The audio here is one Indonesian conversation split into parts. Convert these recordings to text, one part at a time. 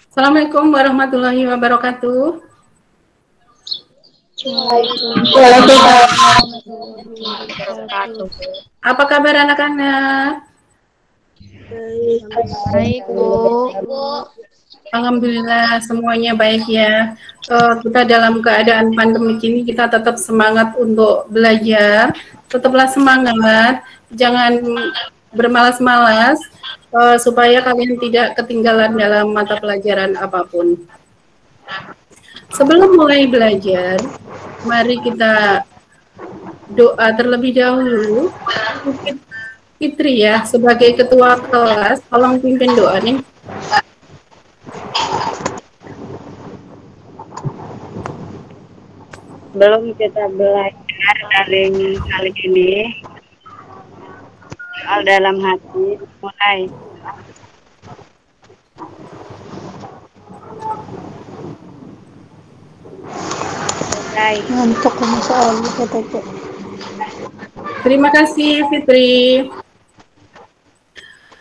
Assalamualaikum warahmatullahi wabarakatuh. Waalaikumsalam warahmatullahi wabarakatuh. Apa kabar anak-anak? Baik, Bu. Alhamdulillah semuanya baik ya. Kita dalam keadaan pandemi ini kita tetap semangat untuk belajar. Tetaplah semangat, jangan bermalas-malas supaya kalian tidak ketinggalan dalam mata pelajaran apapun. Sebelum mulai belajar, mari kita doa terlebih dahulu. Fitri ya, sebagai ketua kelas, tolong pimpin doa nih. Belum kita belajar daring kali ini, soal dalam hati, mulai. Ngantuk sama soal kata Cek. Terima kasih Fitri.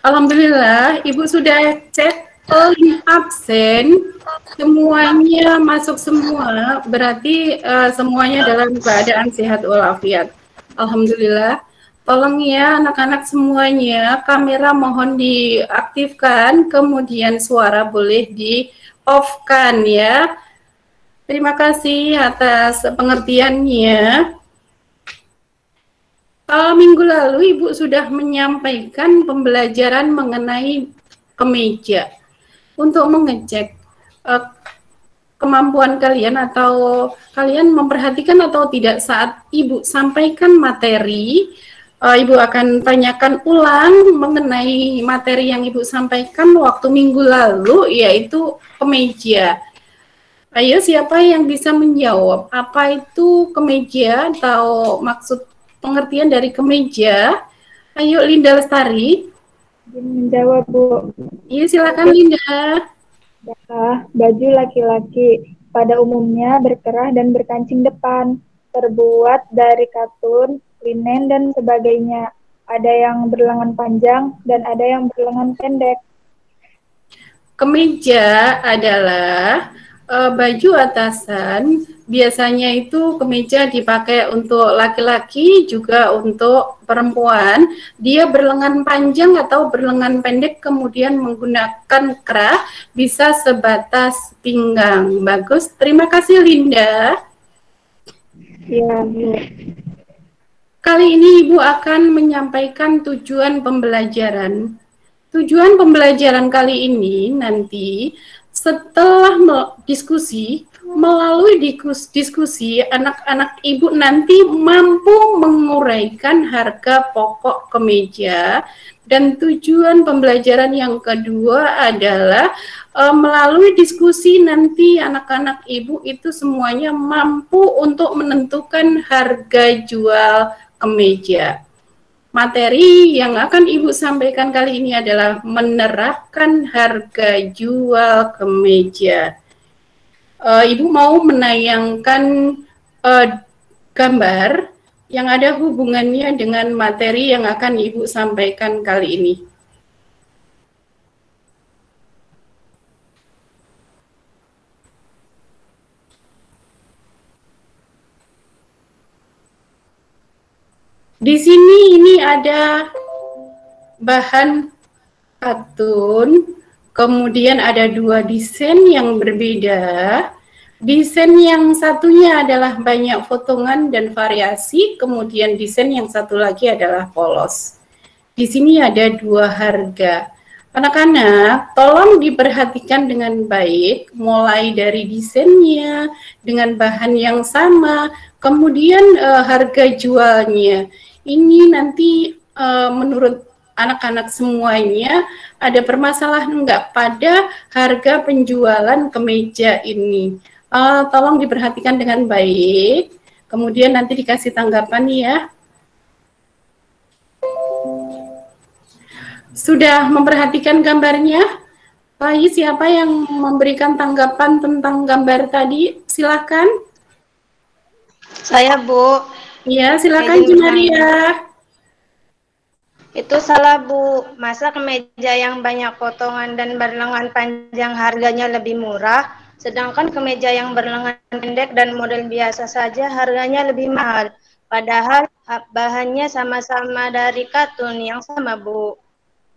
Alhamdulillah, Ibu sudah cek absen, semuanya masuk semua, berarti semuanya dalam keadaan sehat walafiat. Alhamdulillah. Tolong ya anak-anak semuanya, kamera mohon diaktifkan, kemudian suara boleh di-off-kan ya. Terima kasih atas pengertiannya. Minggu lalu Ibu sudah menyampaikan pembelajaran mengenai kemeja untuk mengecek kemampuan kalian atau kalian memperhatikan atau tidak saat Ibu sampaikan materi. Ibu akan tanyakan ulang mengenai materi yang Ibu sampaikan waktu minggu lalu, yaitu kemeja. Ayo, siapa yang bisa menjawab apa itu kemeja atau maksud pengertian dari kemeja? Ayo, Linda Lestari. Menjawab, Bu. Iya, silakan Linda. Baju laki-laki pada umumnya berkerah dan berkancing depan, terbuat dari katun, linen, dan sebagainya. Ada yang berlengan panjang dan ada yang berlengan pendek. Kemeja adalah baju atasan, biasanya itu kemeja dipakai untuk laki-laki juga untuk perempuan. Dia berlengan panjang atau berlengan pendek, kemudian menggunakan kerah, bisa sebatas pinggang. Bagus, terima kasih Linda. Ya, Bu. Kali ini Ibu akan menyampaikan tujuan pembelajaran. Tujuan pembelajaran kali ini nanti setelah diskusi, melalui diskusi anak-anak Ibu nanti mampu menguraikan harga pokok kemeja, dan tujuan pembelajaran yang kedua adalah melalui diskusi nanti anak-anak Ibu itu semuanya mampu untuk menentukan harga jual kemeja. Materi yang akan Ibu sampaikan kali ini adalah menerapkan harga jual kemeja. Ibu mau menayangkan gambar yang ada hubungannya dengan materi yang akan Ibu sampaikan kali ini. Di sini ini ada bahan katun, kemudian ada dua desain yang berbeda. Desain yang satunya adalah banyak potongan dan variasi, kemudian desain yang satu lagi adalah polos. Di sini ada dua harga. Anak-anak, tolong diperhatikan dengan baik, mulai dari desainnya dengan bahan yang sama, kemudian harga jualnya. Ini nanti menurut anak-anak semuanya ada permasalahan enggak pada harga penjualan kemeja ini. Tolong diperhatikan dengan baik, kemudian nanti dikasih tanggapan ya. Sudah memperhatikan gambarnya? Siapa yang memberikan tanggapan tentang gambar tadi? Silakan. Saya, Bu. Ya, silakan Junaria. Itu salah Bu, masa kemeja yang banyak potongan dan berlengan panjang harganya lebih murah, sedangkan kemeja yang berlengan pendek dan model biasa saja harganya lebih mahal. Padahal bahannya sama-sama dari katun yang sama Bu.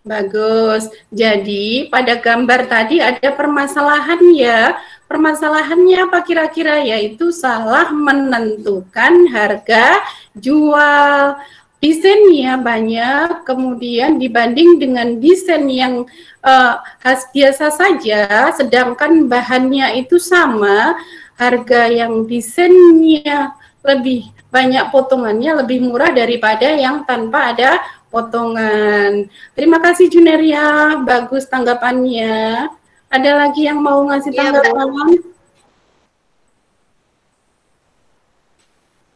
Bagus. Jadi pada gambar tadi ada permasalahan ya. Permasalahannya apa kira-kira? Yaitu salah menentukan harga jual. Desainnya banyak, kemudian dibanding dengan desain yang khas biasa saja, sedangkan bahannya itu sama, harga yang desainnya lebih banyak potongannya lebih murah daripada yang tanpa ada potongan. Terima kasih Juneria, bagus tanggapannya. Ada lagi yang mau ngasih tanggapan?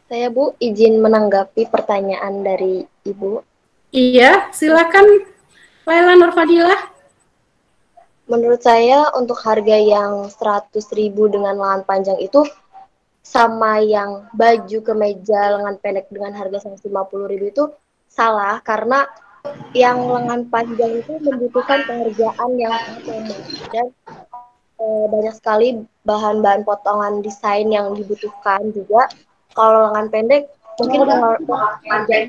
Saya Bu izin menanggapi pertanyaan dari Ibu. Iya, silakan Laila Nurfadilah. Menurut saya untuk harga yang 100.000 dengan lengan panjang itu sama yang baju kemeja lengan pendek dengan harga 150.000 itu salah, karena yang lengan panjang itu membutuhkan pengerjaan yang sangat lama dan banyak sekali bahan-bahan potongan desain yang dibutuhkan juga. Kalau lengan pendek mungkin pengerjaannya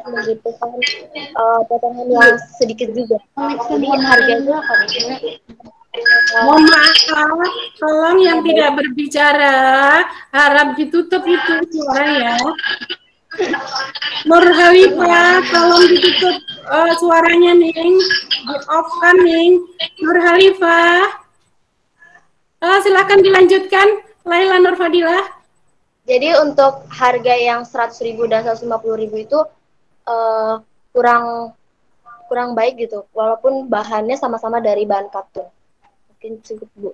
membutuhkan potongan yang sedikit juga. Jadi harganya Mohon maaf, tolong yang tidak berbicara harap ditutup itu suara ya. Nur Halifah, tolong ditutup suaranya Ning, di off kan Ning. Nur Halifah, silakan dilanjutkan Laila Nurfadilah. Jadi untuk harga yang 100.000 dan 150.000 itu kurang baik gitu, walaupun bahannya sama-sama dari bahan katun. Mungkin cukup Bu.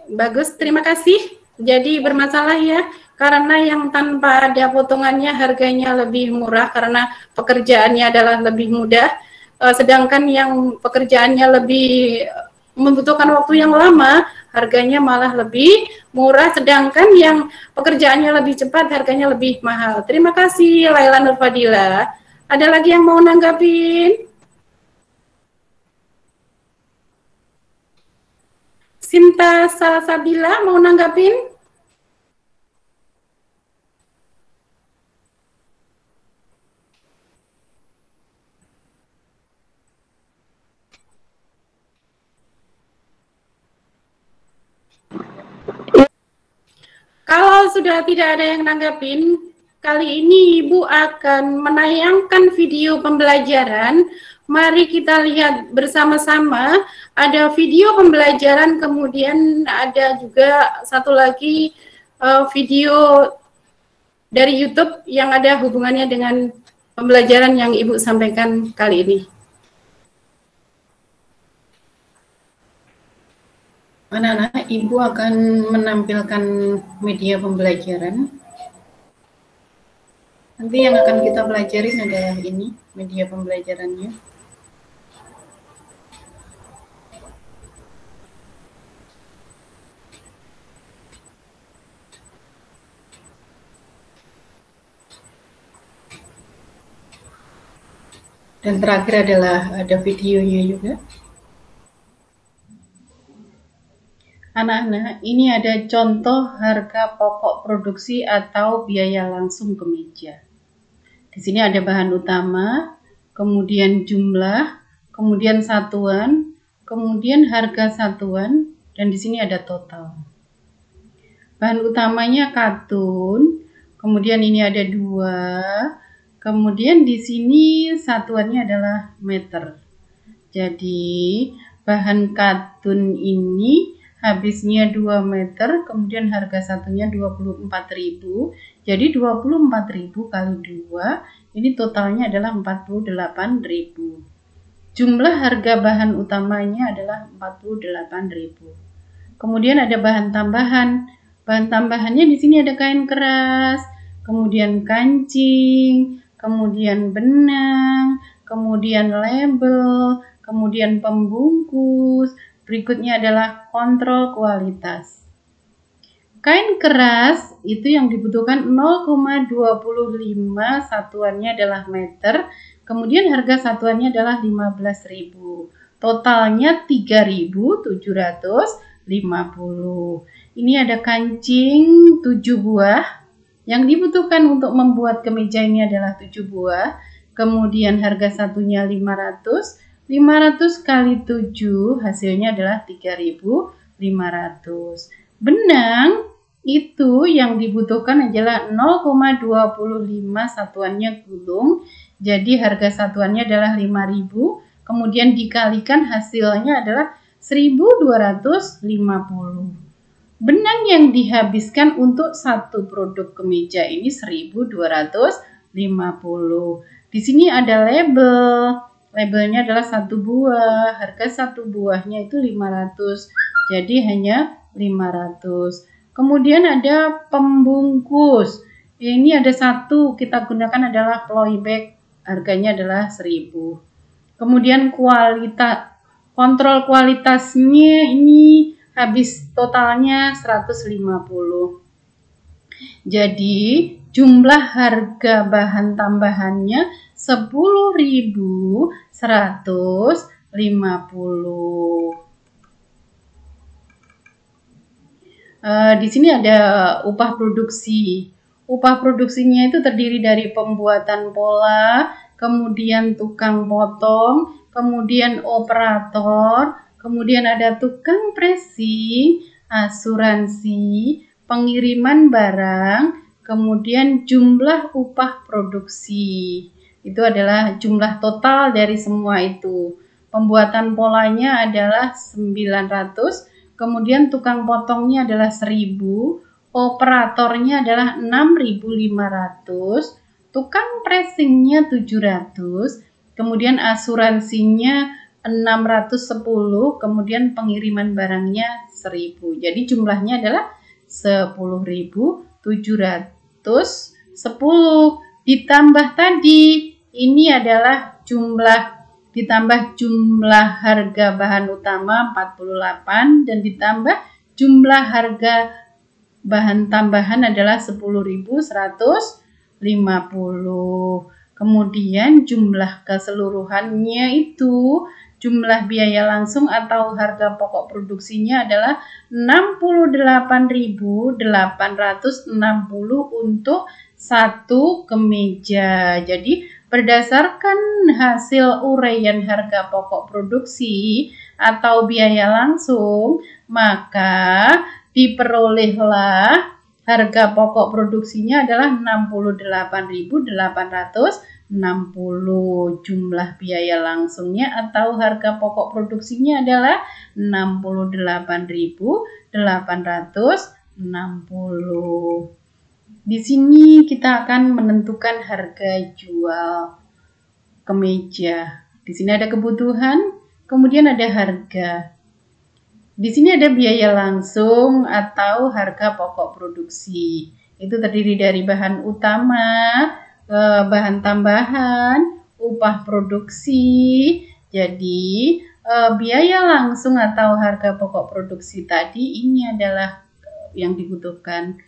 Bagus, terima kasih. Jadi bermasalah ya, karena yang tanpa ada potongannya harganya lebih murah karena pekerjaannya adalah lebih mudah, sedangkan yang pekerjaannya lebih membutuhkan waktu yang lama, harganya malah lebih murah, sedangkan yang pekerjaannya lebih cepat, harganya lebih mahal. Terima kasih Laila Nurfadilah. Ada lagi yang mau nanggapin? Sinta Salsabila mau nanggapin? Kalau sudah tidak ada yang nanggapin, kali ini Ibu akan menayangkan video pembelajaran. Mari kita lihat bersama-sama. Ada video pembelajaran, kemudian ada juga satu lagi video dari YouTube yang ada hubungannya dengan pembelajaran yang Ibu sampaikan kali ini. Anak-anak, Ibu akan menampilkan media pembelajaran. Nanti yang akan kita pelajarin adalah ini, media pembelajarannya. Dan terakhir adalah ada videonya juga. Anak-anak, ini ada contoh harga pokok produksi atau biaya langsung kemeja. Di sini ada bahan utama, kemudian jumlah, kemudian satuan, kemudian harga satuan, dan di sini ada total. Bahan utamanya katun, kemudian ini ada 2, kemudian di sini satuannya adalah meter. Jadi bahan katun ini habisnya 2 meter, kemudian harga satunya 24.000. Jadi 24.000 kali 2, ini totalnya adalah 48.000. Jumlah harga bahan utamanya adalah 48.000. Kemudian ada bahan tambahan. Bahan tambahannya di sini ada kain keras, kemudian kancing, kemudian benang, kemudian label, kemudian pembungkus. Berikutnya adalah kontrol kualitas. Kain keras itu yang dibutuhkan 0,25, satuannya adalah meter. kemudian harga satuannya adalah 15.000. Totalnya 3.750. Ini ada kancing 7 buah. Yang dibutuhkan untuk membuat kemeja ini adalah 7 buah. Kemudian harga satunya 500. 500 kali 7 hasilnya adalah 3.500. Benang itu yang dibutuhkan adalah 0,25 satuannya gulung. Jadi harga satuannya adalah 5.000. Kemudian dikalikan hasilnya adalah 1.250. Benang yang dihabiskan untuk satu produk kemeja ini 1.250. Di sini ada label. Labelnya adalah 1 buah. Harga 1 buahnya itu 500. Jadi hanya 500. Kemudian ada pembungkus. Ini ada 1 kita gunakan adalah ploy bag. Harganya adalah 1.000. Kemudian kontrol kualitasnya ini habis totalnya 150. Jadi jumlah harga bahan tambahannya 10.150. Di sini ada upah produksi. Upah produksinya itu terdiri dari pembuatan pola, kemudian tukang potong, kemudian operator, kemudian ada tukang pressing, asuransi, pengiriman barang, kemudian jumlah upah produksi. Itu adalah jumlah total dari semua itu. Pembuatan polanya adalah 900, kemudian tukang potongnya adalah 1.000, operatornya adalah 6.500, tukang pressingnya 700, kemudian asuransinya 610, kemudian pengiriman barangnya 1.000. Jadi jumlahnya adalah 10.710. Ditambah tadi, ini adalah ditambah jumlah harga bahan utama 48 dan ditambah jumlah harga bahan tambahan adalah 10.150. Kemudian jumlah keseluruhannya itu jumlah biaya langsung atau harga pokok produksinya adalah 68.860 untuk satu kemeja. Jadi berdasarkan hasil uraian harga pokok produksi atau biaya langsung, maka diperolehlah harga pokok produksinya adalah 68.860. Jumlah biaya langsungnya atau harga pokok produksinya adalah 68.860. Di sini kita akan menentukan harga jual kemeja. Di sini ada kebutuhan, kemudian ada harga. Di sini ada biaya langsung atau harga pokok produksi. Itu terdiri dari bahan utama, bahan tambahan, upah produksi. Jadi biaya langsung atau harga pokok produksi tadi ini adalah yang dibutuhkan.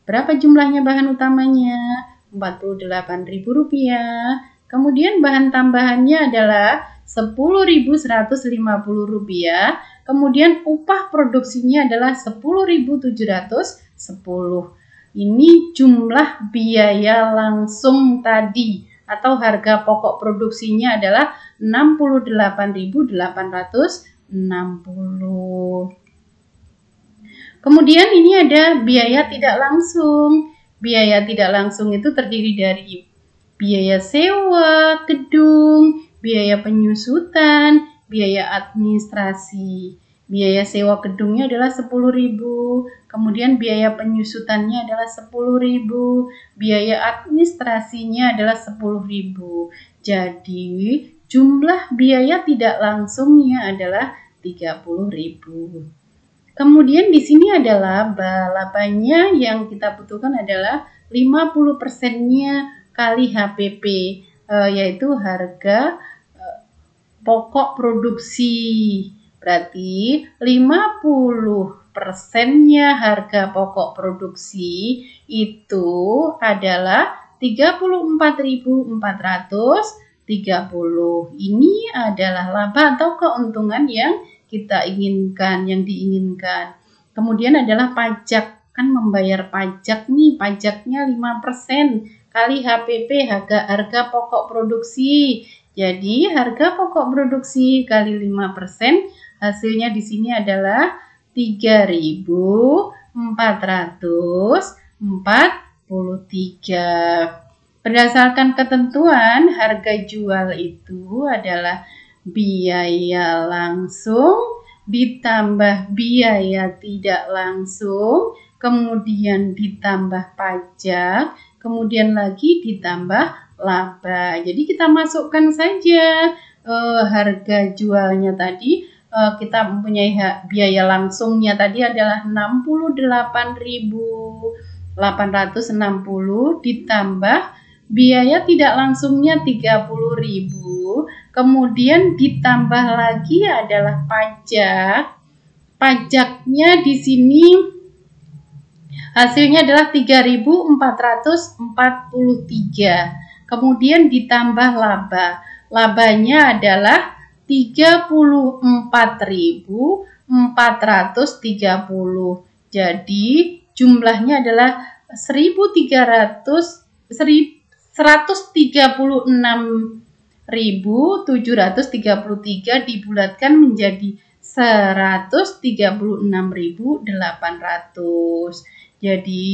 Berapa jumlahnya bahan utamanya? Rp48.000. Kemudian bahan tambahannya adalah Rp10.150. Kemudian upah produksinya adalah 10.710. Ini jumlah biaya langsung tadi atau harga pokok produksinya adalah 68.860. Kemudian ini ada biaya tidak langsung. Biaya tidak langsung itu terdiri dari biaya sewa gedung, biaya penyusutan, biaya administrasi. Biaya sewa gedungnya adalah 10.000, kemudian biaya penyusutannya adalah 10.000, biaya administrasinya adalah 10.000. Jadi jumlah biaya tidak langsungnya adalah 30.000. Kemudian di sini adalah laba-labanya yang kita butuhkan adalah 50%-nya kali HPP, yaitu harga pokok produksi. Berarti 50%-nya harga pokok produksi itu adalah 34.400 Ini adalah laba atau keuntungan yang kita inginkan, yang diinginkan. Kemudian adalah pajak, kan membayar pajak nih, pajaknya 5% kali HPP, harga pokok produksi. Jadi harga pokok produksi kali 5%, hasilnya di sini adalah 3.443. Berdasarkan ketentuan, harga jual itu adalah biaya langsung ditambah biaya tidak langsung, kemudian ditambah pajak, kemudian lagi ditambah laba. Jadi kita masukkan saja harga jualnya tadi. Kita mempunyai biaya langsungnya tadi adalah 68.860 ditambah biaya tidak langsungnya 30.000, kemudian ditambah lagi adalah pajak. Pajaknya di sini hasilnya adalah 3.443. Kemudian ditambah laba. Labanya adalah 34.430. Jadi jumlahnya adalah 136.733 dibulatkan menjadi 136.800. Jadi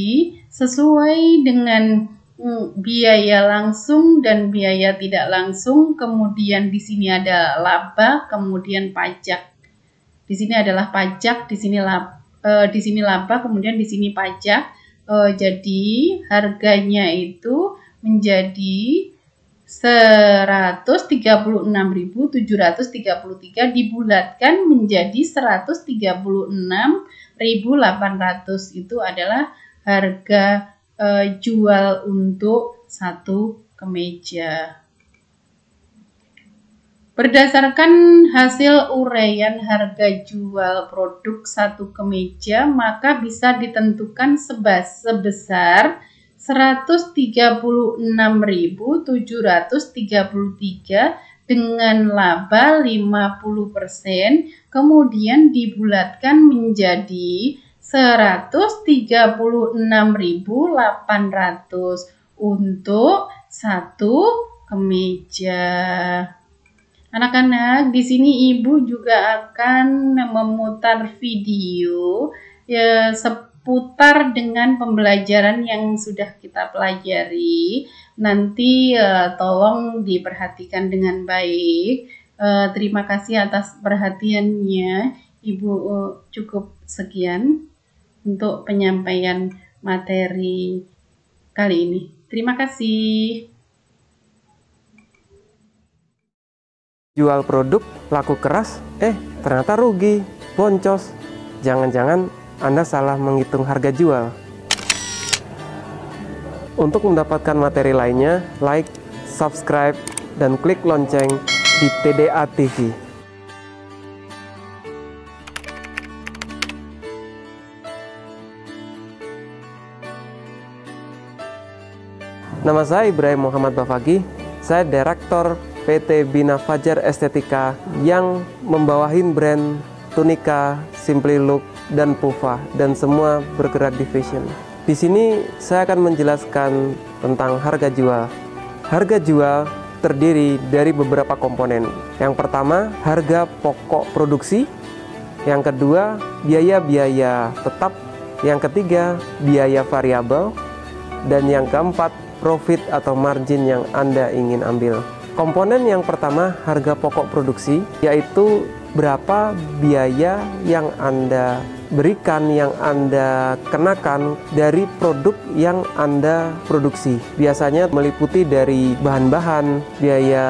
sesuai dengan biaya langsung dan biaya tidak langsung, kemudian di sini ada laba, kemudian pajak. Di sini adalah pajak, di sini laba, kemudian di sini pajak. Jadi harganya itu menjadi 136.733 dibulatkan menjadi 136.800. Itu adalah harga jual untuk satu kemeja. Berdasarkan hasil uraian harga jual produk satu kemeja, maka bisa ditentukan sebesar 136.733 dengan laba 50%, kemudian dibulatkan menjadi 136.800 untuk satu kemeja. Anak-anak, di sini Ibu juga akan memutar video seputar dengan pembelajaran yang sudah kita pelajari. Nanti tolong diperhatikan dengan baik. Terima kasih atas perhatiannya. Ibu cukup sekian untuk penyampaian materi kali ini. Terima kasih. Jual produk laku keras, ternyata rugi, boncos. Jangan-jangan Anda salah menghitung harga jual. Untuk mendapatkan materi lainnya, like, subscribe, dan klik lonceng di TDA TV. Nama saya Ibrahim Muhammad Bafagi, saya Direktur PT Bina Fajar Estetika yang membawahin brand Tunika, Simply Look, dan Pufa, dan semua bergerak di fashion. Di sini saya akan menjelaskan tentang harga jual. Harga jual terdiri dari beberapa komponen. Yang pertama, harga pokok produksi. Yang kedua, biaya-biaya tetap. Yang ketiga, biaya variabel. Dan yang keempat, profit atau margin yang Anda ingin ambil. Komponen yang pertama, harga pokok produksi, yaitu berapa biaya yang Anda berikan, yang Anda kenakan dari produk yang Anda produksi. Biasanya meliputi dari bahan-bahan, biaya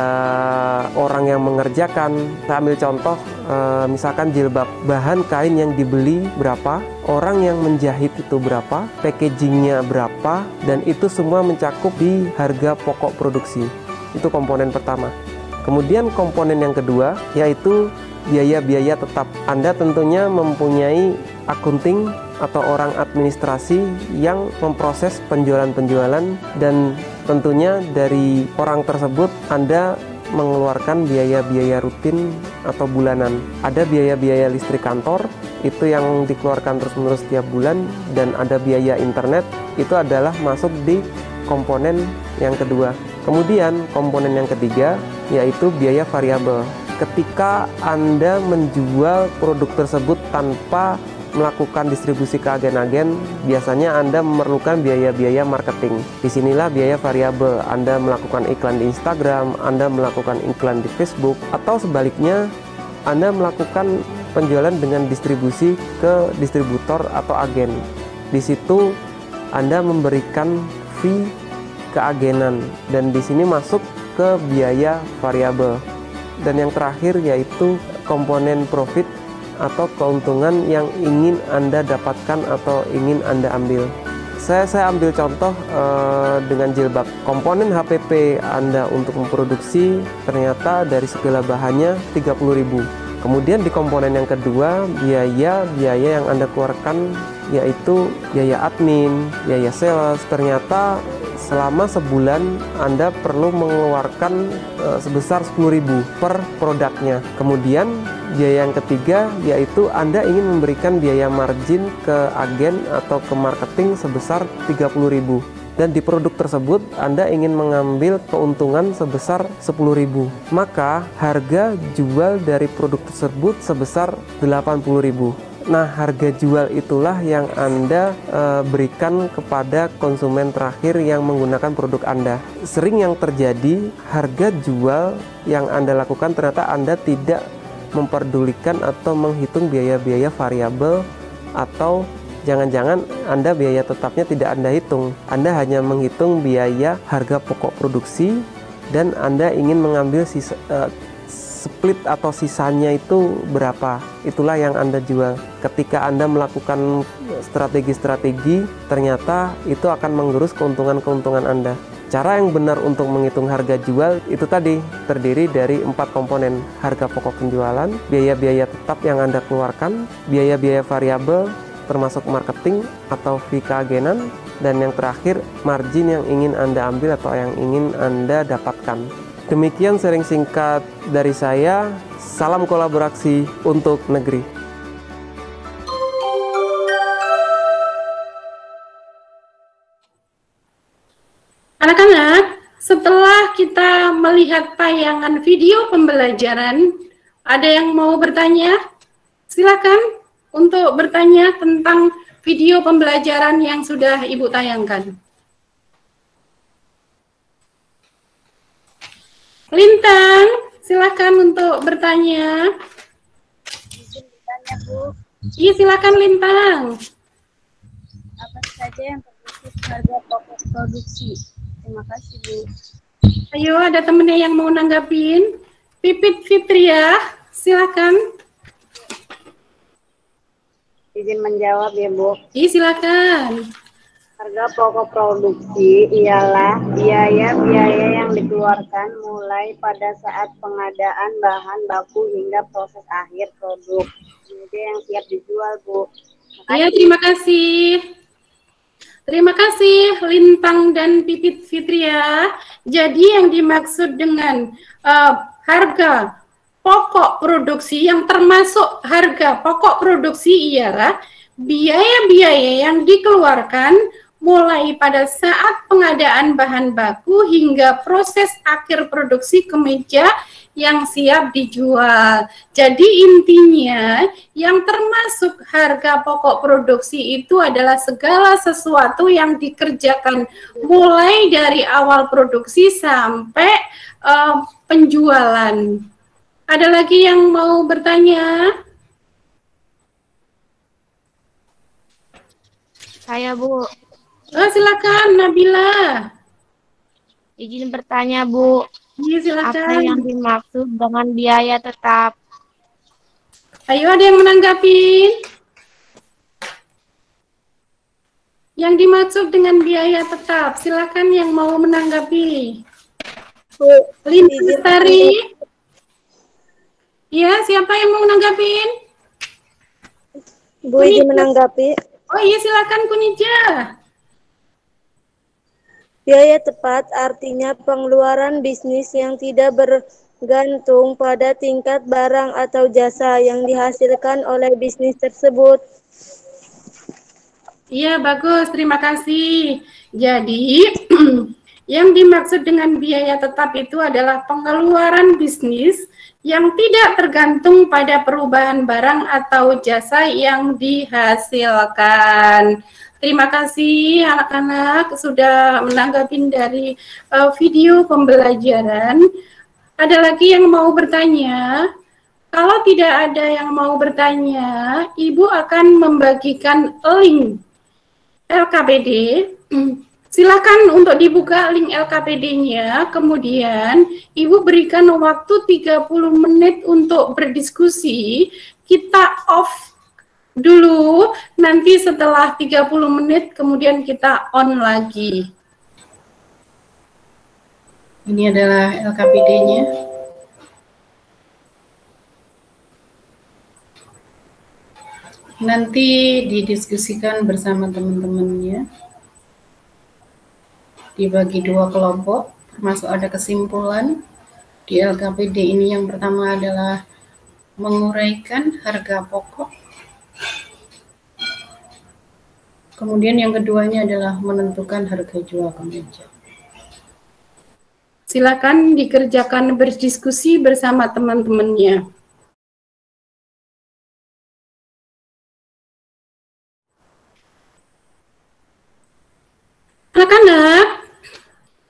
orang yang mengerjakan. Saya ambil contoh, misalkan jilbab, bahan kain yang dibeli berapa, orang yang menjahit itu berapa, packagingnya berapa, dan itu semua mencakup di harga pokok produksi. Itu komponen pertama. Kemudian komponen yang kedua, yaitu biaya-biaya tetap. Anda tentunya mempunyai akunting atau orang administrasi yang memproses penjualan-penjualan, dan tentunya dari orang tersebut Anda mengeluarkan biaya-biaya rutin atau bulanan. Ada biaya-biaya listrik kantor, itu yang dikeluarkan terus-menerus setiap bulan, dan ada biaya internet, itu adalah masuk di komponen yang kedua. Kemudian komponen yang ketiga yaitu biaya variabel. Ketika Anda menjual produk tersebut tanpa melakukan distribusi ke agen-agen, biasanya Anda memerlukan biaya-biaya marketing. Disinilah biaya variabel. Anda melakukan iklan di Instagram, Anda melakukan iklan di Facebook, atau sebaliknya Anda melakukan penjualan dengan distribusi ke distributor atau agen. Di situ Anda memberikan fee keagenan, dan di sini masuk ke biaya variabel. Dan yang terakhir yaitu komponen profit atau keuntungan yang ingin Anda dapatkan atau ingin Anda ambil. Saya ambil contoh dengan jilbab. Komponen HPP Anda untuk memproduksi ternyata dari segala bahannya 30.000. Kemudian di komponen yang kedua, biaya yang Anda keluarkan yaitu biaya admin, biaya sales. Ternyata selama sebulan Anda perlu mengeluarkan sebesar 10.000 per produknya. Kemudian biaya yang ketiga yaitu Anda ingin memberikan biaya margin ke agen atau ke marketing sebesar 30.000. Dan di produk tersebut Anda ingin mengambil keuntungan sebesar 10.000. Maka harga jual dari produk tersebut sebesar 80.000. Nah, harga jual itulah yang Anda berikan kepada konsumen terakhir yang menggunakan produk Anda. Sering yang terjadi, harga jual yang Anda lakukan ternyata Anda tidak memperdulikan atau menghitung biaya-biaya variabel, atau jangan-jangan Anda biaya tetapnya tidak Anda hitung. Anda hanya menghitung biaya harga pokok produksi, dan Anda ingin mengambil split atau sisanya itu berapa. Itulah yang Anda jual. Ketika Anda melakukan strategi-strategi, ternyata itu akan menggerus keuntungan-keuntungan Anda. Cara yang benar untuk menghitung harga jual itu tadi terdiri dari 4 komponen: harga pokok penjualan, biaya-biaya tetap yang Anda keluarkan, biaya-biaya variabel termasuk marketing atau fee keagenan, dan yang terakhir margin yang ingin Anda ambil atau yang ingin Anda dapatkan. Demikian sharing singkat dari saya. Salam kolaborasi untuk negeri. Anak-anak, setelah kita melihat tayangan video pembelajaran, ada yang mau bertanya? Silakan untuk bertanya tentang video pembelajaran yang sudah Ibu tayangkan. Lintang, silakan untuk bertanya. Izin bertanya, Bu. Iya, silakan Lintang. Apa saja yang termasuk harga pokok produksi? Terima kasih, Bu. Ayo, ada temennya yang mau nanggapin. Pipit Fitria, silakan. Izin menjawab ya, Bu. Iya, silakan. Harga pokok produksi ialah biaya-biaya yang dikeluarkan mulai pada saat pengadaan bahan baku hingga proses akhir produk. Kemudian yang siap dijual, Bu. Iya, terima kasih. Terima kasih Lintang dan Pipit Fitria. Jadi yang dimaksud dengan harga pokok produksi, yang termasuk harga pokok produksi ialah biaya-biaya yang dikeluarkan mulai pada saat pengadaan bahan baku hingga proses akhir produksi kemeja yang siap dijual. Jadi intinya yang termasuk harga pokok produksi itu adalah segala sesuatu yang dikerjakan mulai dari awal produksi sampai penjualan. Ada lagi yang mau bertanya? Saya, Bu. Silakan Nabila. Izin bertanya, Bu. Iya, silakan. Apa yang dimaksud dengan biaya tetap? Ayo, ada yang menanggapi? Yang dimaksud dengan biaya tetap, silakan yang mau menanggapi. Bu, Linda Lestari. Ya, siapa yang mau menanggapin? Bu izin menanggapi. Oh iya, silakan Kunija. Biaya tepat artinya pengeluaran bisnis yang tidak bergantung pada tingkat barang atau jasa yang dihasilkan oleh bisnis tersebut. Iya, bagus. Terima kasih. Jadi, yang dimaksud dengan biaya tetap itu adalah pengeluaran bisnis yang tidak tergantung pada perubahan barang atau jasa yang dihasilkan. Terima kasih anak-anak sudah menanggapi dari video pembelajaran. Ada lagi yang mau bertanya? Kalau tidak ada yang mau bertanya, Ibu akan membagikan link LKPD. Silakan untuk dibuka link LKPD-nya, kemudian Ibu berikan waktu 30 menit untuk berdiskusi. Kita off dulu, nanti setelah 30 menit kemudian kita on lagi. Ini adalah LKPD-nya. Nanti didiskusikan bersama teman-temannya. Dibagi dua kelompok, termasuk ada kesimpulan. Di LKPD ini yang pertama adalah menguraikan harga pokok. Kemudian yang keduanya adalah menentukan harga jual kemeja. Silakan dikerjakan berdiskusi bersama teman-temannya. Anak-anak,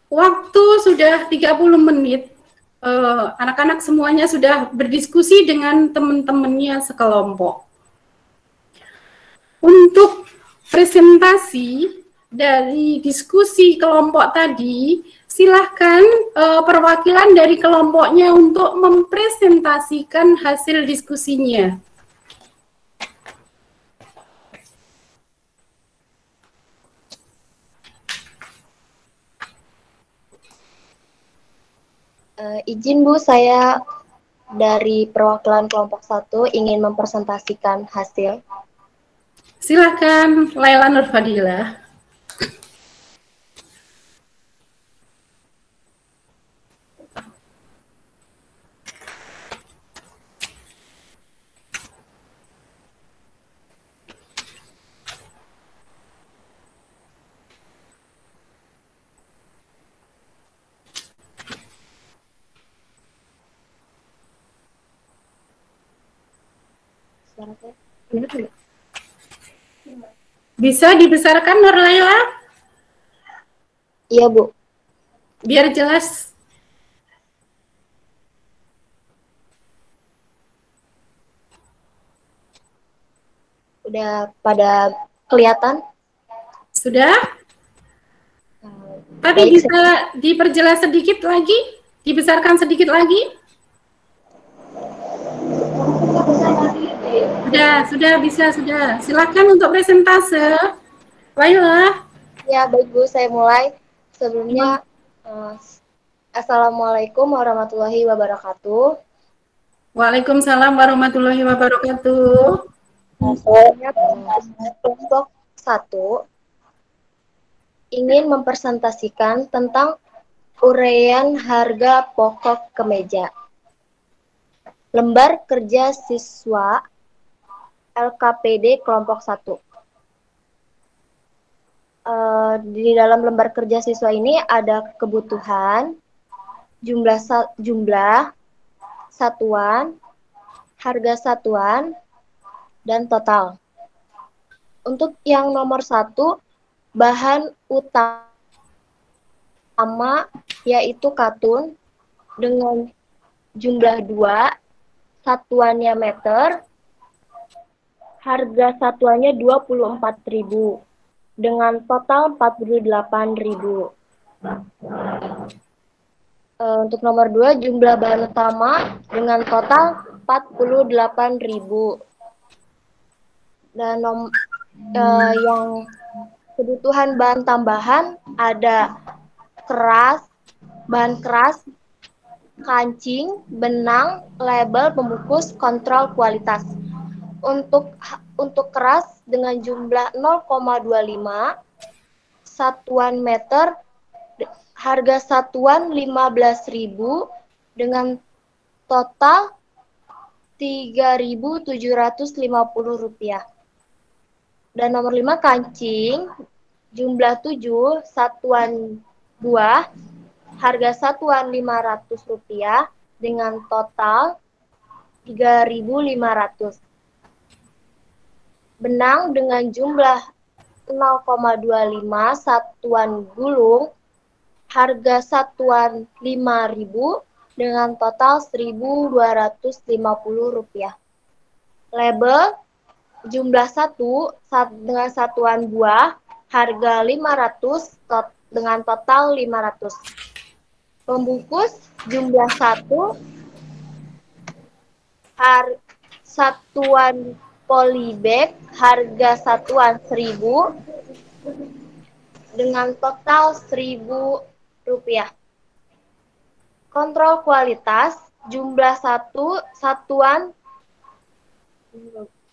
waktu sudah 30 menit. Anak-anak semuanya sudah berdiskusi dengan teman-temannya sekelompok. Untuk presentasi dari diskusi kelompok tadi, silahkan perwakilan dari kelompoknya untuk mempresentasikan hasil diskusinya. Izin Bu, saya dari perwakilan kelompok 1 ingin mempresentasikan hasil. Silakan, Laila Nurfadilah. Bisa dibesarkan, Nur Laila? Iya, Bu. Biar jelas. Udah pada kelihatan? Sudah? Tapi Baik, bisa diperjelas sedikit lagi? Dibesarkan sedikit lagi? Sudah bisa, sudah. Silakan untuk presentase. Laila. Ya, baik Bu, saya mulai. Sebelumnya, Assalamualaikum warahmatullahi wabarakatuh. Waalaikumsalam warahmatullahi wabarakatuh. Kelompok 1 ingin mempresentasikan tentang uraian harga pokok kemeja. Lembar kerja siswa LKPD kelompok 1. Di dalam lembar kerja siswa ini ada kebutuhan, jumlah satuan, harga satuan, dan total. Untuk yang nomor 1, bahan utama yaitu katun dengan jumlah 2, satuannya meter, harga satuannya 24.000 dengan total 48.000. Untuk nomor 2, jumlah bahan utama dengan total 48.000. Dan yang kebutuhan bahan tambahan ada bahan keras, kancing, benang, label, pembungkus, kontrol kualitas. Untuk keras dengan jumlah 0,25, satuan meter harga satuan 15.000 dengan total Rp3.750. Dan nomor 5 kancing jumlah 7 satuan buah harga satuan Rp500 dengan total Rp3.500. Benang dengan jumlah 0,25 satuan gulung harga satuan Rp5.000 dengan total Rp1.250. Label jumlah 1 dengan satuan buah harga 500 dengan total 500. Pembungkus jumlah 1 satuan polybag harga satuan 1.000 dengan total Rp1.000. Kontrol kualitas jumlah 1 satuan,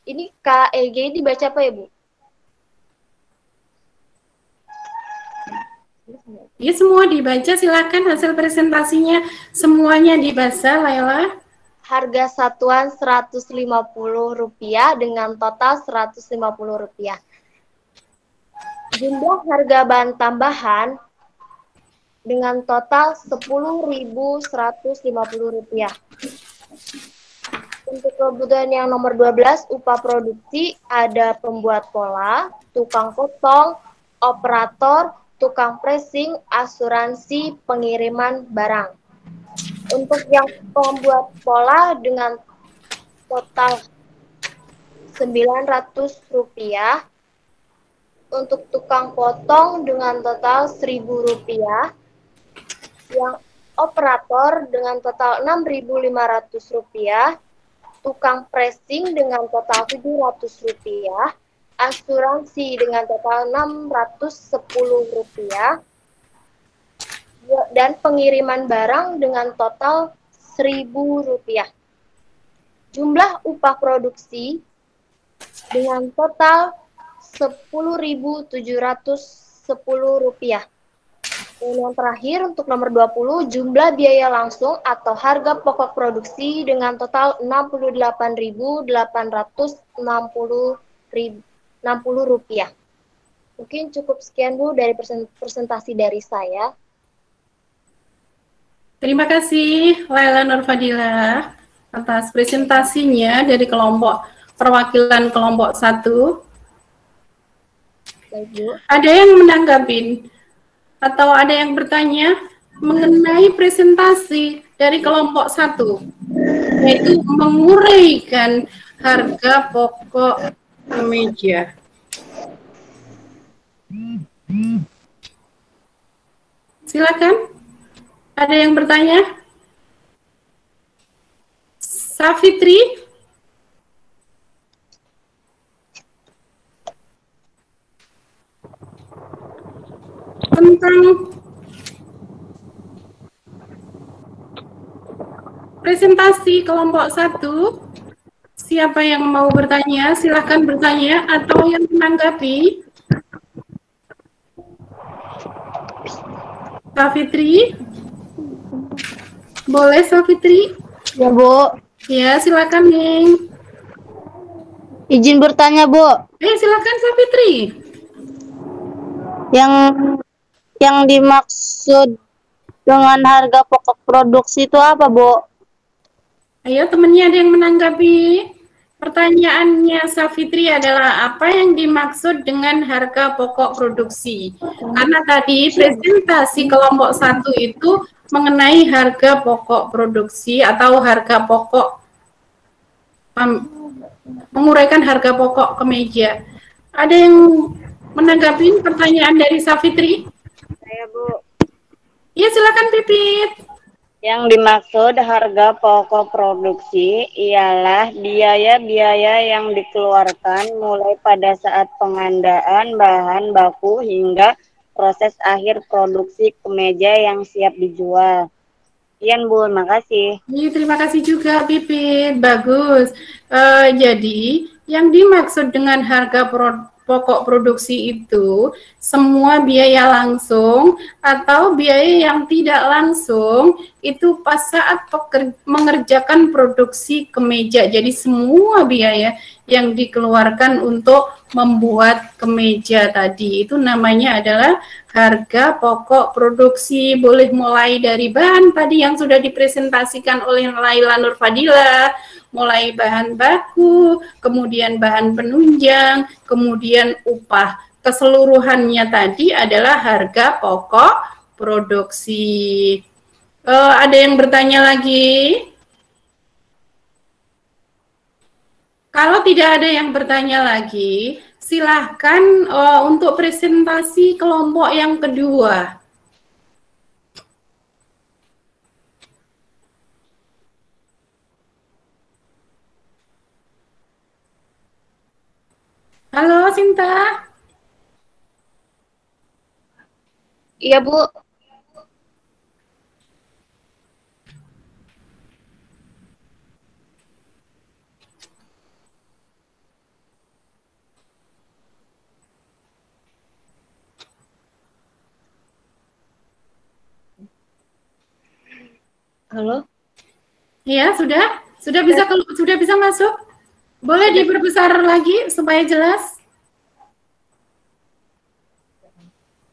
ini KEG dibaca apa ya Bu? Ya, semua dibaca, silakan hasil presentasinya semuanya dibaca, Laila. Harga satuan Rp150 dengan total Rp150. Jumlah harga bahan tambahan dengan total Rp10.150. Untuk kebutuhan yang nomor 12, upah produksi ada pembuat pola, tukang potong, operator, tukang pressing, asuransi, pengiriman barang. Untuk yang pembuat pola dengan total Rp900, untuk tukang potong dengan total Rp1.000, yang operator dengan total Rp6.500, tukang pressing dengan total Rp700, asuransi dengan total Rp610, dan pengiriman barang dengan total Rp1.000. Jumlah upah produksi dengan total Rp10.710. Dan yang terakhir untuk nomor 20, jumlah biaya langsung atau harga pokok produksi dengan total Rp68.860. Mungkin cukup sekian Bu dari presentasi dari saya. Terima kasih Laila Nurfadila atas presentasinya dari kelompok perwakilan kelompok 1. Baik, Bu. Ada yang menanggapi atau ada yang bertanya mengenai presentasi dari kelompok 1, yaitu menguraikan harga pokok kemeja. Silakan. Ada yang bertanya? Safitri? Tentang presentasi kelompok 1, siapa yang mau bertanya? Silakan bertanya atau yang menanggapi. Safitri? Boleh Safitri? Ya, Bu. Ya, silakan, Ning. Izin bertanya, Bu. Silakan Safitri. Yang dimaksud dengan harga pokok produksi itu apa, Bu? Ayo, temannya ada yang menanggapi. Pertanyaannya Safitri adalah apa yang dimaksud dengan harga pokok produksi? Karena tadi presentasi kelompok 1 itu mengenai harga pokok produksi atau harga pokok, menguraikan harga pokok kemeja. Ada yang menanggapi pertanyaan dari Safitri? Saya Bu. Iya, silakan Pipit. Yang dimaksud harga pokok produksi ialah biaya-biaya yang dikeluarkan mulai pada saat pengadaan bahan baku hingga proses akhir produksi kemeja yang siap dijual. Sekian Bu, makasih. Iya, terima kasih juga Pipit, bagus. Jadi yang dimaksud dengan harga pokok produksi itu semua biaya langsung atau biaya yang tidak langsung itu pas saat mengerjakan produksi kemeja. Jadi semua biaya yang dikeluarkan untuk membuat kemeja tadi itu namanya adalah harga pokok produksi. Boleh mulai dari bahan tadi yang sudah dipresentasikan oleh Laila Nurfadila, mulai bahan baku, kemudian bahan penunjang, kemudian upah. Keseluruhannya tadi adalah harga pokok produksi. Ada yang bertanya lagi? Kalau tidak ada yang bertanya lagi, silahkan untuk presentasi kelompok yang kedua. Halo, Sinta. Iya, Bu. Halo? Ya, sudah bisa masuk? Boleh diperbesar lagi supaya jelas?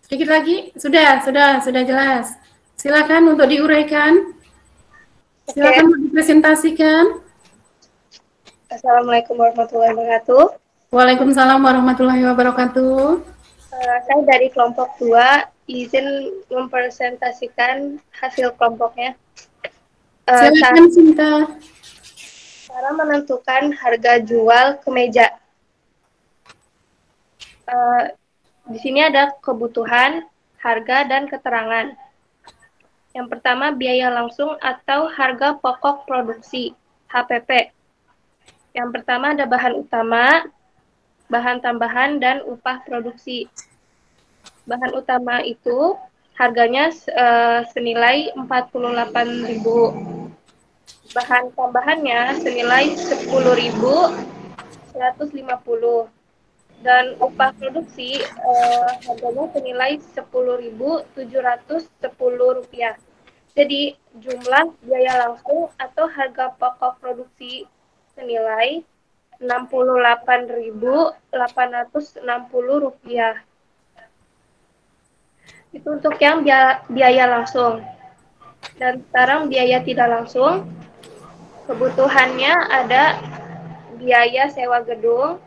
Sedikit lagi? Sudah jelas. Silakan untuk diuraikan. Silakan untuk dipresentasikan. Assalamualaikum warahmatullahi wabarakatuh. Waalaikumsalam warahmatullahi wabarakatuh. Saya dari kelompok 2, izin mempresentasikan hasil kelompoknya. Silakan, Sinta. Cara menentukan harga jual kemeja. Di sini ada kebutuhan, harga, dan keterangan. Yang pertama, biaya langsung atau harga pokok produksi, HPP. Yang pertama ada bahan utama, bahan tambahan, dan upah produksi. Bahan utama itu harganya senilai 48.000. Bahan tambahannya senilai 10.150. Dan upah produksi harganya senilai Rp10.710. Jadi jumlah biaya langsung atau harga pokok produksi senilai Rp68.860. Itu untuk yang biaya langsung. Dan sekarang biaya tidak langsung. Kebutuhannya ada biaya sewa gedung,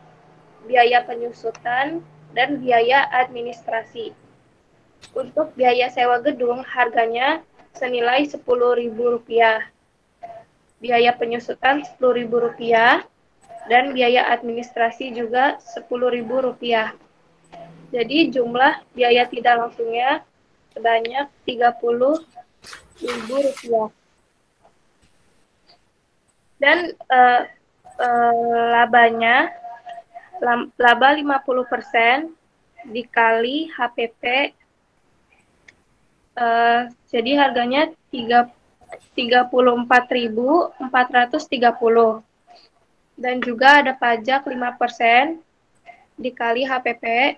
biaya penyusutan, dan biaya administrasi. Untuk biaya sewa gedung, harganya senilai Rp10.000. Biaya penyusutan Rp10.000, dan biaya administrasi juga Rp10.000. Jadi jumlah biaya tidak langsungnya sebanyak Rp30.000. Dan labanya, laba 50% dikali HPP, jadi harganya 34.430. Dan juga ada pajak 5% dikali HPP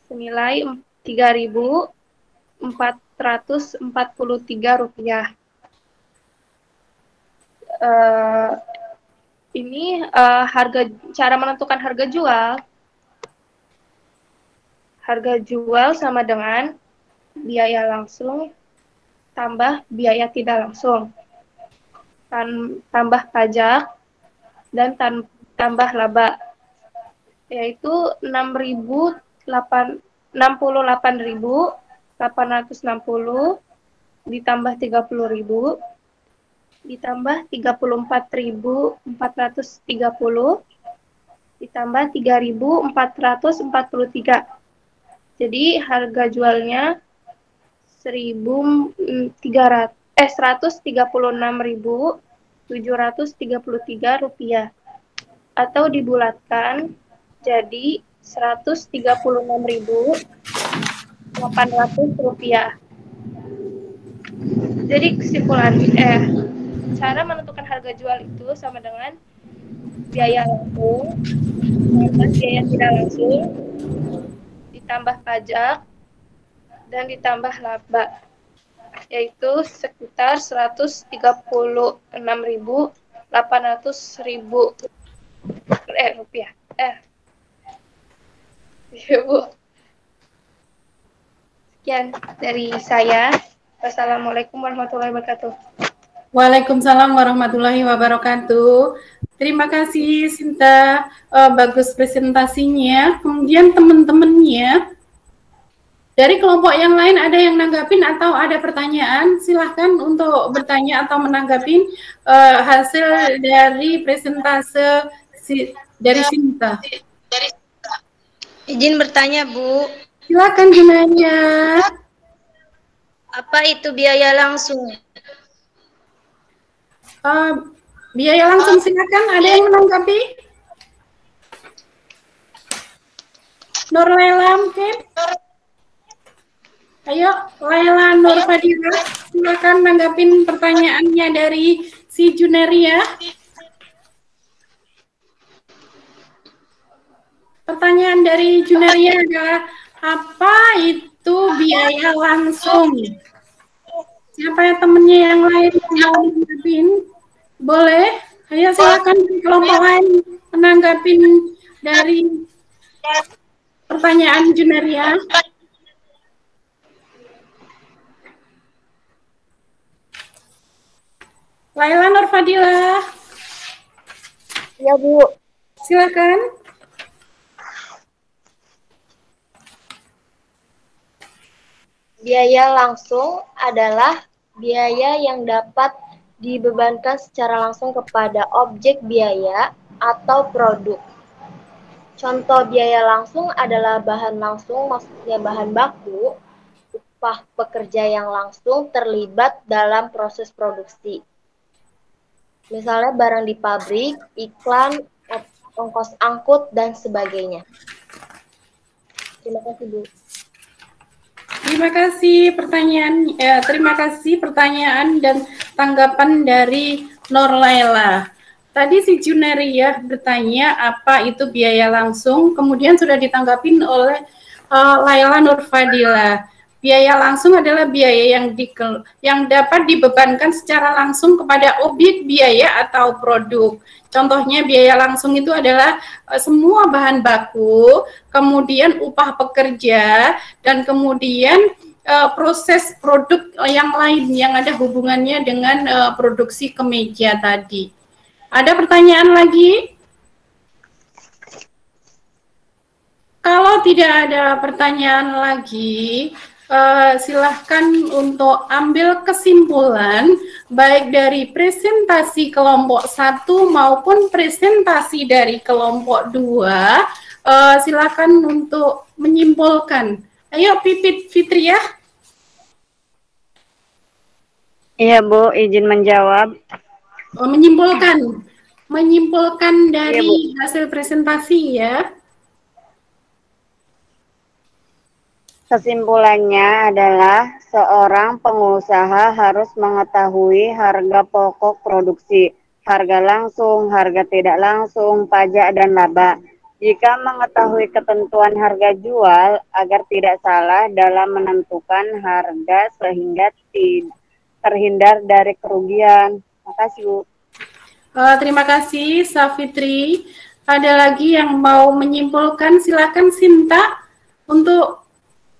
senilai Rp3.443. Ini cara menentukan harga jual. Harga jual sama dengan biaya langsung tambah biaya tidak langsung, tambah pajak, dan tambah laba, yaitu 68.860 ditambah 30.000 ditambah 34.430 ditambah 3.443. Jadi harga jualnya Rp136.733, atau dibulatkan jadi Rp136.800. Jadi kesimpulan, cara menentukan harga jual itu sama dengan biaya langsung, tambah biaya tidak langsung, ditambah pajak, dan ditambah laba, yaitu sekitar 136.800 rupiah. Ya, Bu. Sekian dari saya. Wassalamualaikum warahmatullahi wabarakatuh. Waalaikumsalam warahmatullahi wabarakatuh. Terima kasih Sinta, bagus presentasinya. Kemudian teman-temannya dari kelompok yang lain ada yang nanggapin atau ada pertanyaan? Silahkan untuk bertanya atau menanggapin hasil dari presentase dari Sinta. Izin bertanya, Bu. Silakan Junaria. Apa itu biaya langsung? Biaya langsung silakan, ada yang menanggapi? Nur Laila mungkin? Ayo, Laila Nur Fadila, silakan menanggapin pertanyaannya dari si Juneria. Pertanyaan dari Juneria adalah, apa itu biaya langsung? Siapa ya temennya yang lain mau menanggapin? Boleh? Ayo silakan kelompok lain menanggapin dari pertanyaan Juneria. Laila Nur Fadila. Ya, Bu. Silakan. Biaya langsung adalah biaya yang dapat dibebankan secara langsung kepada objek biaya atau produk. Contoh biaya langsung adalah bahan langsung, maksudnya bahan baku, upah pekerja yang langsung terlibat dalam proses produksi. Misalnya barang di pabrik, iklan, ongkos angkut, dan sebagainya. Terima kasih, Bu. Terima kasih pertanyaan dan tanggapan dari Nur Laila. Tadi si Juneria bertanya apa itu biaya langsung, kemudian sudah ditanggapin oleh Laila Nur Fadila. Biaya langsung adalah biaya yang dapat dibebankan secara langsung kepada objek biaya atau produk. Contohnya biaya langsung itu adalah semua bahan baku, kemudian upah pekerja, dan kemudian proses produk yang lain yang ada hubungannya dengan produksi kemeja tadi. Ada pertanyaan lagi? Kalau tidak ada pertanyaan lagi, silahkan untuk ambil kesimpulan baik dari presentasi kelompok 1 maupun presentasi dari kelompok 2. Silahkan untuk menyimpulkan. Ayo Pipit Fitria. Iya Bu, izin menjawab. Menyimpulkan dari hasil presentasi ya. Kesimpulannya adalah seorang pengusaha harus mengetahui harga pokok produksi, harga langsung, harga tidak langsung, pajak, dan laba. Jika mengetahui ketentuan harga jual agar tidak salah dalam menentukan harga sehingga terhindar dari kerugian. Terima kasih, Bu. Terima kasih, Safitri. Ada lagi yang mau menyimpulkan? Silakan Sinta untuk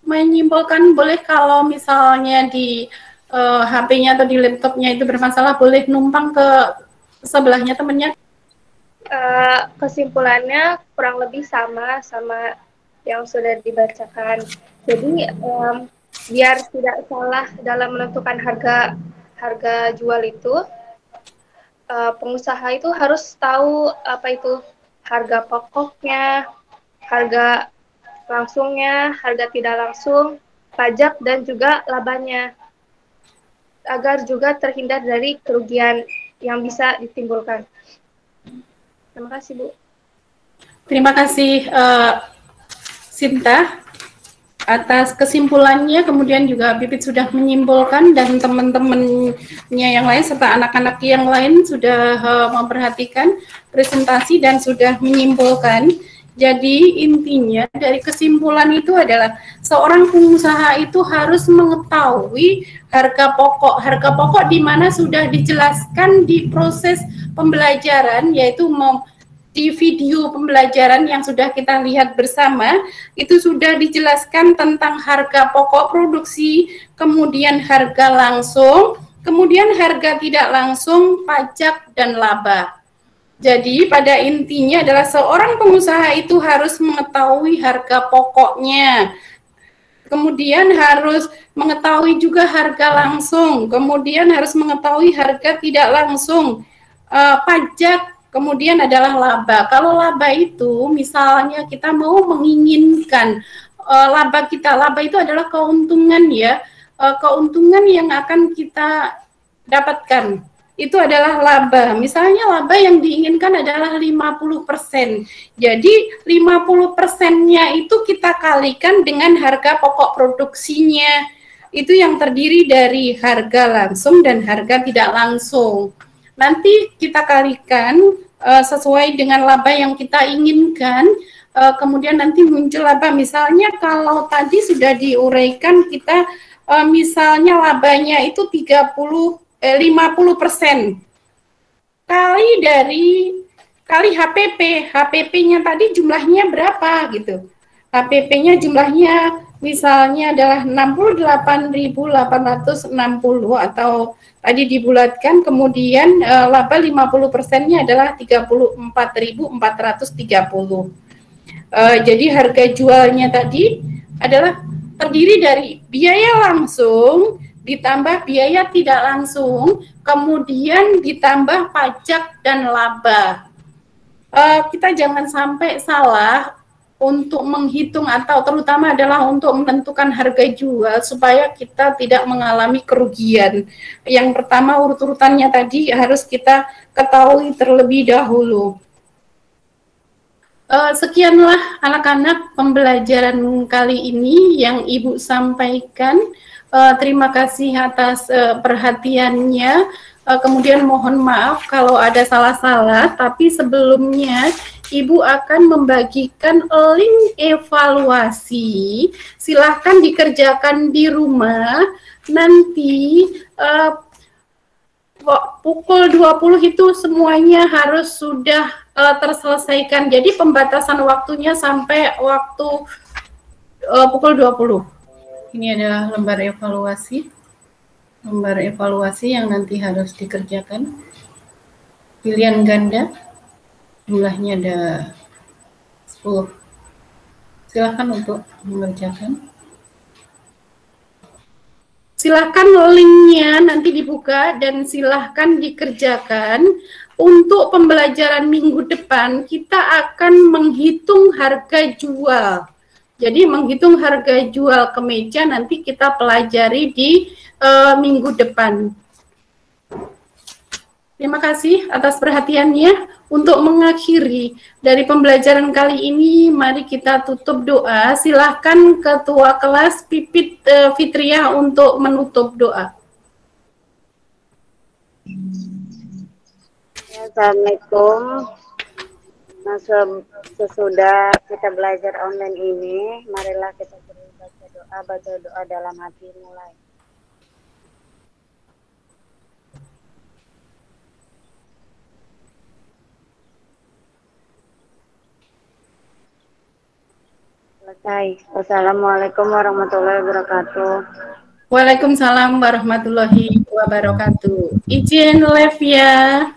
menyimpulkan. Boleh kalau misalnya di HP-nya atau di laptopnya itu bermasalah, boleh numpang ke sebelahnya temennya. Kesimpulannya kurang lebih sama yang sudah dibacakan. Jadi biar tidak salah dalam menentukan harga jual itu, pengusaha itu harus tahu apa itu harga pokoknya, harga langsungnya, harga tidak langsung, pajak, dan juga labanya, agar juga terhindar dari kerugian yang bisa ditimbulkan. Terima kasih, Bu. Terima kasih, Sinta. atas kesimpulannya. Kemudian juga Pipit sudah menyimpulkan dan teman-temannya yang lain serta anak-anak yang lain sudah memperhatikan presentasi dan sudah menyimpulkan. Jadi intinya dari kesimpulan itu adalah seorang pengusaha itu harus mengetahui harga pokok. Harga pokok di mana sudah dijelaskan di proses pembelajaran, yaitu di video pembelajaran yang sudah kita lihat bersama, itu sudah dijelaskan tentang harga pokok produksi, kemudian harga langsung, kemudian harga tidak langsung, pajak, dan laba. Jadi pada intinya adalah seorang pengusaha itu harus mengetahui harga pokoknya, kemudian harus mengetahui juga harga langsung, kemudian harus mengetahui harga tidak langsung, pajak, kemudian adalah laba. Kalau laba itu misalnya kita mau menginginkan laba itu adalah keuntungan ya, keuntungan yang akan kita dapatkan. Itu adalah laba. Misalnya laba yang diinginkan adalah 50%. Jadi 50%-nya itu kita kalikan dengan harga pokok produksinya. Itu yang terdiri dari harga langsung dan harga tidak langsung. Nanti kita kalikan sesuai dengan laba yang kita inginkan, kemudian nanti muncul laba. Misalnya kalau tadi sudah diuraikan kita misalnya labanya itu 50% kali HPP-nya tadi jumlahnya berapa gitu. HPP-nya jumlahnya misalnya adalah 68.860 atau tadi dibulatkan, kemudian laba 50%-nya adalah 34.430. Jadi harga jualnya tadi adalah terdiri dari biaya langsung ditambah biaya tidak langsung, kemudian ditambah pajak dan laba. Kita jangan sampai salah untuk menghitung atau terutama adalah untuk menentukan harga jual supaya kita tidak mengalami kerugian. Yang pertama urut-urutannya tadi harus kita ketahui terlebih dahulu. Sekianlah anak-anak pembelajaran kali ini yang Ibu sampaikan. Terima kasih atas perhatiannya. Kemudian mohon maaf kalau ada salah-salah, tapi sebelumnya Ibu akan membagikan link evaluasi. Silahkan dikerjakan di rumah. Nanti pukul 20 itu semuanya harus sudah terselesaikan. Jadi pembatasan waktunya sampai waktu pukul 20. Ini adalah lembar evaluasi yang nanti harus dikerjakan. Pilihan ganda, jumlahnya ada 10. Silakan untuk mengerjakan. Silakan linknya nanti dibuka dan silakan dikerjakan. Untuk pembelajaran minggu depan, kita akan menghitung harga jual. Jadi menghitung harga jual kemeja nanti kita pelajari di minggu depan. Terima kasih atas perhatiannya. Untuk mengakhiri dari pembelajaran kali ini, mari kita tutup doa. Silahkan Ketua Kelas Pipit Fitriah untuk menutup doa. Assalamualaikum. Nah, sesudah kita belajar online ini, marilah kita baca doa dalam hati mulai. Selesai. Wassalamualaikum warahmatullahi wabarakatuh. Waalaikumsalam warahmatullahi wabarakatuh. Izin live ya.